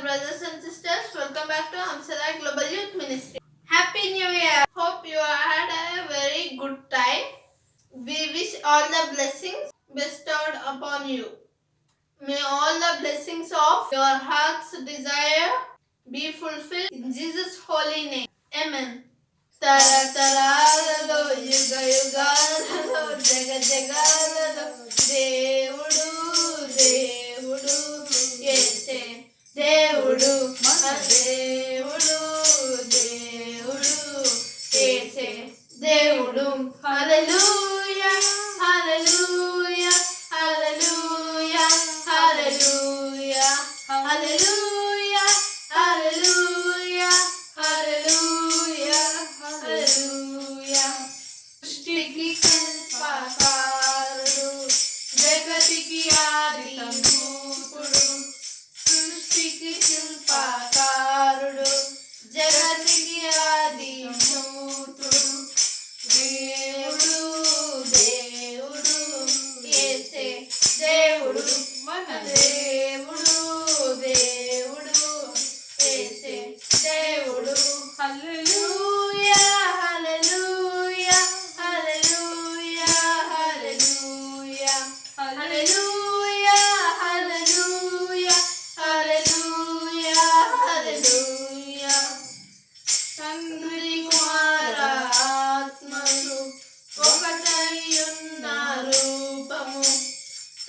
brothers and sisters. Welcome back to Hamsada Global Youth Ministry. Happy New Year! Hope you had a very good time. We wish all the blessings bestowed upon you. May all the blessings of your heart's desire be fulfilled in Jesus' holy name. Amen. తరతరాలలో యుగ యుగాలలో జగ జగాలలో దేవుడు దేవుడు యేసే దేవుడు మన దేవుడు దేవుడు యేసే దేవుడు hallelujah hallelujah hallelujah hallelujah hallelujah hallelujah hallelujah హల్లెలూయా సృష్టికి కల్పకారుడు జగతికి ఆది మూపుడు సృష్టికి శిల్పకారుడు జగతికి ఆది మూతుడు దేవుడు దేవుడు యేసే దేవుడు మన దేవుడు దేవుడు యేసే దేవుడు hallelujah hallelujah hallelujah hallelujah hallelujah hallelujah hallelujah హల్లెలూయా తండ్రి కుమార ఆత్మలు ఒకటైయున్న రూపము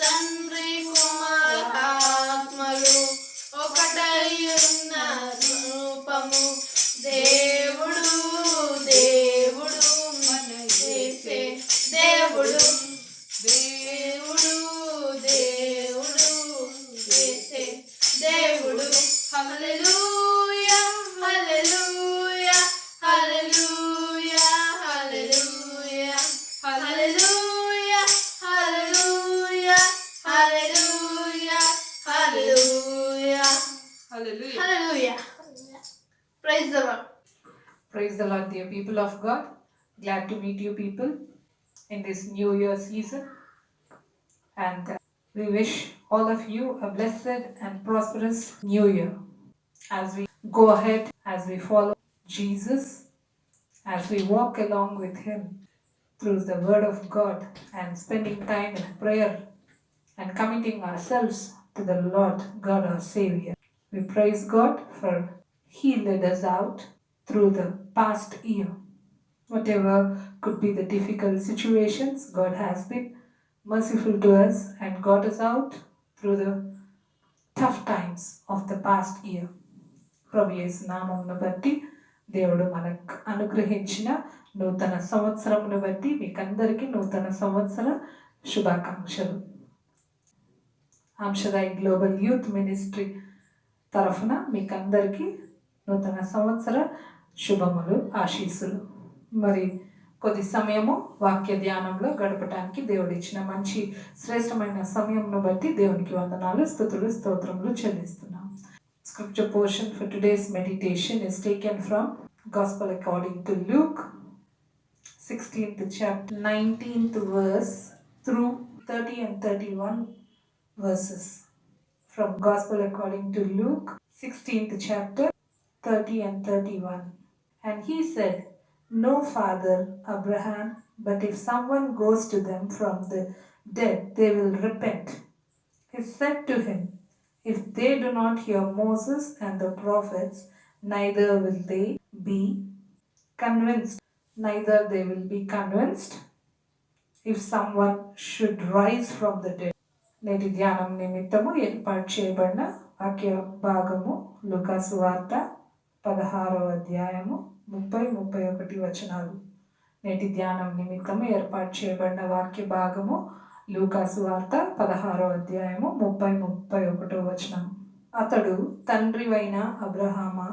తండ్రి కుమార ఆత్మలు ఒకటైయున్న రూపము దేవుడు దేవుడు మన యేసే దేవుడు దేవుడు దేవుడు యేసే దేవుడు hallelujah hallelujah hallelujah hallelujah hallelujah hallelujah hallelujah hallelujah Hallelujah. Hallelujah praise the Lord. Praise the Lord, dear people of God. Glad to meet you people in this New Year season. And we wish all of you a blessed and prosperous New Year. As we go ahead, as we follow Jesus, as we walk along with Him through the Word of God and spending time in prayer and committing ourselves to the Lord God our Savior. We praise God for He led us out through the past year. Whatever could be the difficult situations, God has been merciful to us and got us out through the tough times of the past year. ప్రభు యేసు నామమును బట్టి దేవుడు మనకు అనుగ్రహించిన నూతన సంవత్సరమును బట్టి మీకందరికీ నూతన సంవత్సర శుభాకాంక్షలు. అంశదాయి గ్లోబల్ యూత్ మినిస్ట్రీ తరఫున మీకందరికీ నూతన సంవత్సర శుభములు ఆశీస్సులు. మరి కొద్ది సమయము వాక్య ధ్యానంలో గడపటానికి దేవుడు ఇచ్చిన మంచి శ్రేష్టమైన సమయంను బట్టి దేవునికి వందనాలు స్తుతులు స్తోత్రములు చెల్లిస్తున్నాం. Scripture portion for today's meditation is taken from Gospel according to Luke 16th chapter 19th verse through 30 and 31 verses. From Gospel according to Luke 16th chapter 30 and 31. And he said, "No, Father Abraham, but if someone goes to them from the dead, they will repent." He said to him, "If they do not hear Moses and the prophets, neither will they be convinced. Neither they will be convinced if someone should rise from the dead." నేటి ధ్యానం నిమిత్తము ఏర్పాటు చేయబడిన వాక్య భాగము లూకా సువార్త 16వ అధ్యాయము 30-31 వచనాలు. నేటి ధ్యానం నిమిత్తము ఏర్పాటు చేయబడిన వాక్య భాగము లూకా సువార్త 16వ అధ్యాయము 30-31 వచనం. అతడు తండ్రివైన అబ్రహామా,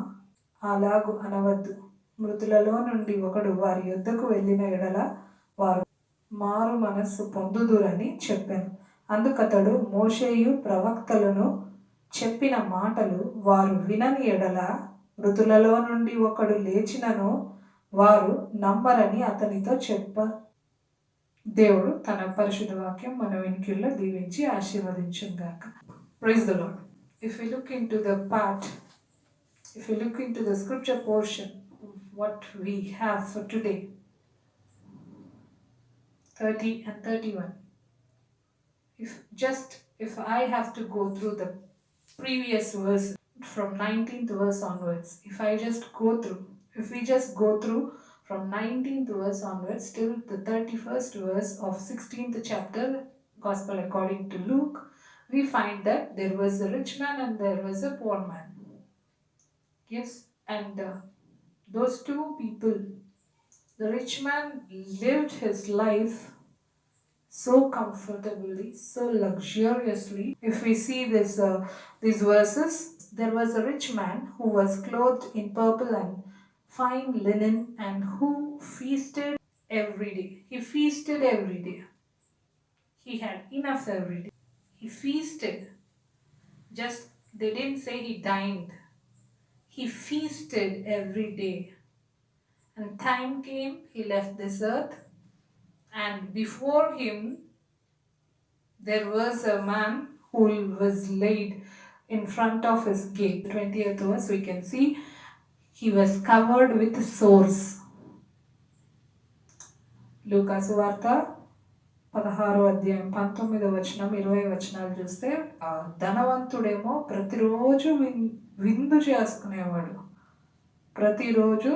అలాగు అనవద్దు. మృతులలో నుండి ఒకడు వారి యొద్దకు వెళ్ళిన ఎడల వారు మారు మనస్సు పొందుదురని చెప్పాను. అందుకతడు మోషేయు ప్రవక్తలను చెప్పిన మాటలు వారు వినని ఎడల మృతులలో నుండి ఒకడు లేచినను వారు నమ్మరని అతనితో చెప్ప. దేవుడు తన పరిశుద్ధ వాక్యం మన వెనుకల్లో దీవించి ఆశీర్వదించుగాక. Praise the Lord. if we look into the part, if we look into the scripture portion, what we have for today, 30 and 31. If I have to go through the previous verse from 19th verse onwards, if we just go through from 19th verse onwards till the 31st verse of 16th chapter, Gospel according to Luke, we find that there was a rich man and there was a poor man. Yes, and those two people, the rich man lived his life so comfortably, so luxuriously. If we see these verses, there was a rich man who was clothed in purple and fine linen and who feasted every day. He feasted every day. He had enough every day. He feasted. Just, they didn't say he dined. He feasted every day. And time came, he left this earth, and before him there was a man who was laid in front of his gate. 20th verse, we can see he was covered with sores. లూకాసు వార్త 16వ అధ్యాయం 19వ వచనం 20 వచనాలు చూస్తే ధనవంతుడేమో ప్రతిరోజు విందు చేసుకునేవాడు, ప్రతిరోజు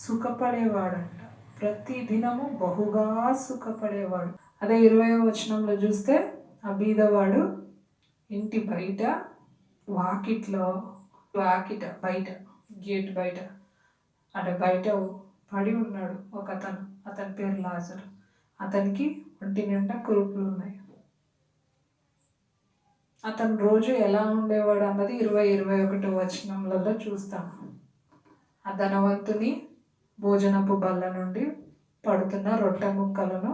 సుఖపడేవాడంట, ప్రతి దినము బహుగా సుఖపడేవాడు. అదే 20వ వచనంలో చూస్తే ఆ బీదవాడు ఇంటి బయట బయట గేట్ బయట అంటే బయట పడి ఉన్నాడు ఒక అతని పేరు లాజరు. అతనికి ఒంటి నిండా కురుపులు ఉన్నాయి. అతను రోజు ఎలా ఉండేవాడు అన్నది 20-21 వచనంలలో చూస్తాం. ఆ ధనవంతుని భోజనపు బల్ల నుండి పడుతున్న రొట్టె ముక్కలను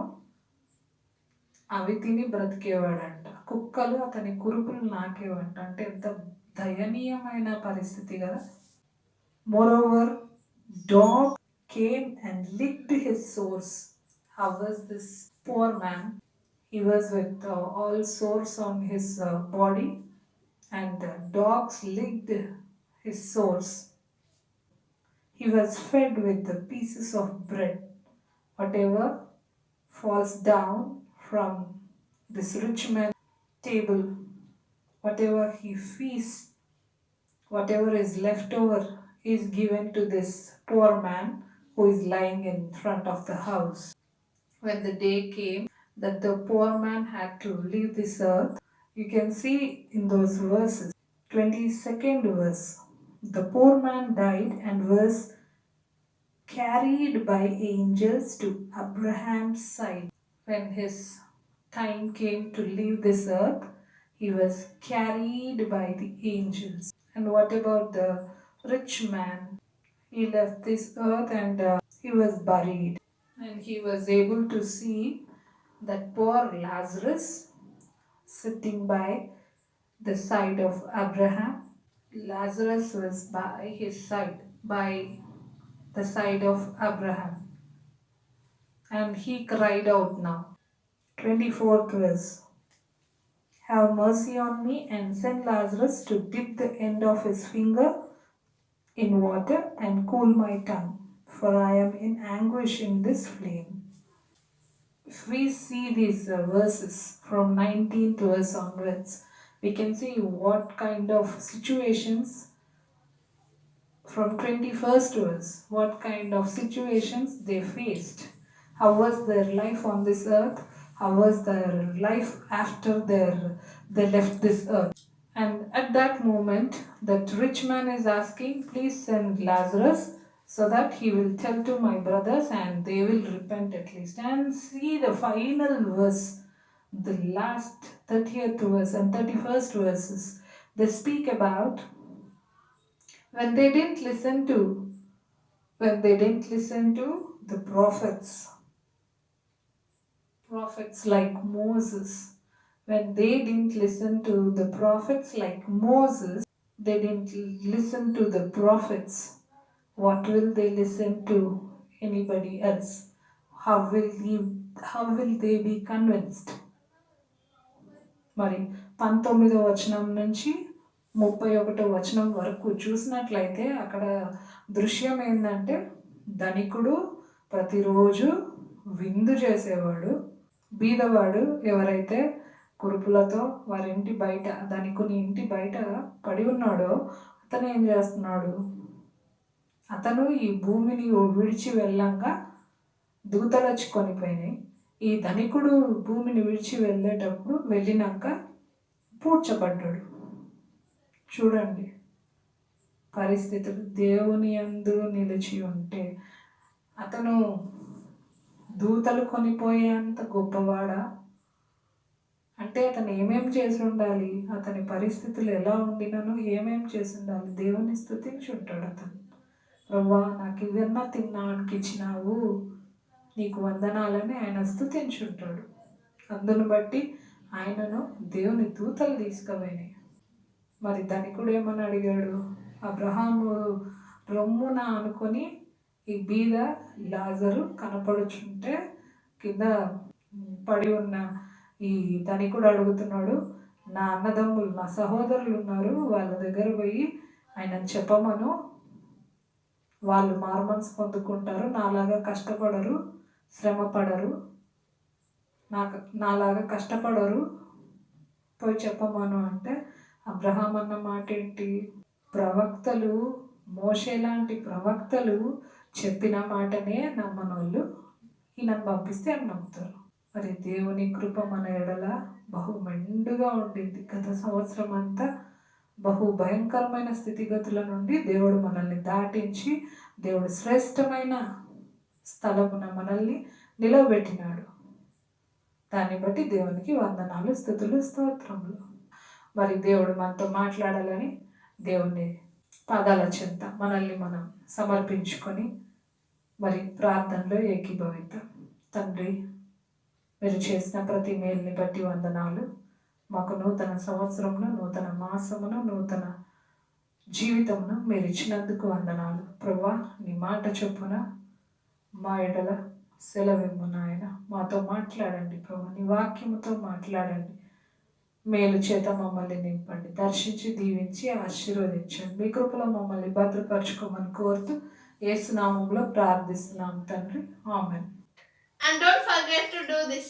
అవి తిని బ్రతికేవాడంట. కుక్కలు అతని కురుపులు నాకేవంట. అంటే ఎంత దయనీయమైన పరిస్థితి కదా. Moreover dog came and licked his sores. How was this poor man? He was with all sores on his body, and dogs licked his sores. He was fed with the pieces of bread. Whatever falls down from this rich man's table, whatever he feasts, whatever is left over is given to this poor man who is lying in front of the house. When the day came that the poor man had to leave this earth, you can see in those verses, 22nd verse, the poor man died and was carried by angels to Abraham's side. When his time came to leave this earth, he was carried by the angels. And what about the rich man? He left this earth and he was buried. And he was able to see that poor Lazarus sitting by the side of Abraham. Lazarus was by his side, by the side of Abraham. And he cried out now. 24th verse. Have mercy on me and send Lazarus to dip the end of his finger in water and cool my tongue, for I am in anguish in this flame. If we see these verses from 19th verse onwards, we can see what kind of situations from 21st verse, what kind of situations they faced. How was their life on this earth? How was their life after they left this earth? And at that moment, that rich man is asking, please send Lazarus so that he will tell to my brothers and they will repent at least. And see the final verse, the last 30th verse and 31st verses. They speak about when they didn't listen to the prophets like Moses. When they didn't listen to the prophets like Moses, they didn't listen to the prophets. What will they listen to anybody else? How will they be convinced? మరి 19వ వచనం నుంచి 31 వరకు చూసినట్లయితే అక్కడ దృశ్యం ఏంటంటే ధనికుడు ప్రతిరోజు విందు చేసేవాడు. బీదవాడు ఎవరైతే కురుపులతో వారి ఇంటి బయట ధనికుని ఇంటి బయట పడి ఉన్నాడో అతను ఏం చేస్తున్నాడు? అతను ఈ భూమిని విడిచి వెళ్ళంగా దూతలు వచ్చి కొనిపోయినాయి. ఈ ధనికుడు భూమిని విడిచి వెళ్ళినాక పూడ్చబడ్డాడు. చూడండి పరిస్థితులు. దేవుని యందు నిలిచి ఉంటే అతను దూతలు కొనిపోయేంత గొప్పవాడా? అంటే అతను ఏమేం చేసి ఉండాలి? అతని పరిస్థితులు ఎలా ఉండినను ఏమేం చేసి ఉండాలి? దేవుని స్తుతించి ఉంటాడు అతను. ప్రభువా, నాకు ఇవన్నా తినడానికి ఇచ్చినావు, నీకు వందనాలని ఆయన స్తుతించి ఉంటాడు. అందును బట్టి ఆయనను దేవుని దూతలు తీసుకుపోయినాయి. మరి ధనికుడు ఏమని అడిగాడు? అబ్రహాము రొమ్మున అనుకొని ఈ బీద లాజరు కనపడుచుంటే కింద పడి ఉన్న ఈ ధనికుడు అడుగుతున్నాడు, నా అన్నదమ్ములు నా సహోదరులు ఉన్నారు, వాళ్ళ దగ్గర పోయి ఆయన చెప్పమను, వాళ్ళు మారుమనసు పొందుకుంటారు, నాలాగా కష్టపడరు, శ్రమ పడరు, నాలాగా కష్టపడరు, పోయి చెప్పమను అంటే అబ్రహాం అన్న మాట ఏంటి? ప్రవక్తలు, మోషే లాంటి ప్రవక్తలు చెప్పిన మాటనే నమ్మనోళ్ళు ఈయనను పంపిస్తే అని నమ్ముతారు. మరి దేవుని కృప మన ఎడల బహు మెండుగా ఉండింది. గత సంవత్సరం అంతా బహు భయంకరమైన స్థితిగతుల నుండి దేవుడు మనల్ని దాటించి దేవుడు శ్రేష్టమైన స్థలమున మనల్ని నిలవబెట్టినాడు. దాన్ని బట్టి దేవునికి వందనాలు, స్తుతులు, స్తోత్రములు. మరి దేవుడు మనతో మాట్లాడాలని దేవుని పాదాల చెంత మనల్ని మనం సమర్పించుకొని మరి ప్రార్థనలో ఏకీభవిద్దాం. తండ్రి, మీరు చేసిన ప్రతి మేలుని బట్టి వందనాలు. మాకు నూతన సంవత్సరమును, నూతన మాసమును, నూతన జీవితమును మీరు ఇచ్చినందుకు వందనాలు. ప్రభువా, నీ మాట చొప్పున మా ఎడల సెలవిమ్ము నాయన. మాతో మాట్లాడండి ప్రభువా, నీ వాక్యముతో మాట్లాడండి. మేలు చేత మమ్మల్ని నింపండి, దర్శించి దీవించి ఆశీర్వదించండి. మీ కృపలో మమ్మల్ని భద్రపరచుకోమని కోరుతూ యేసు నామములో ప్రార్థిస్తున్నాం తండ్రి. ఆమేన్. And don't forget to do this.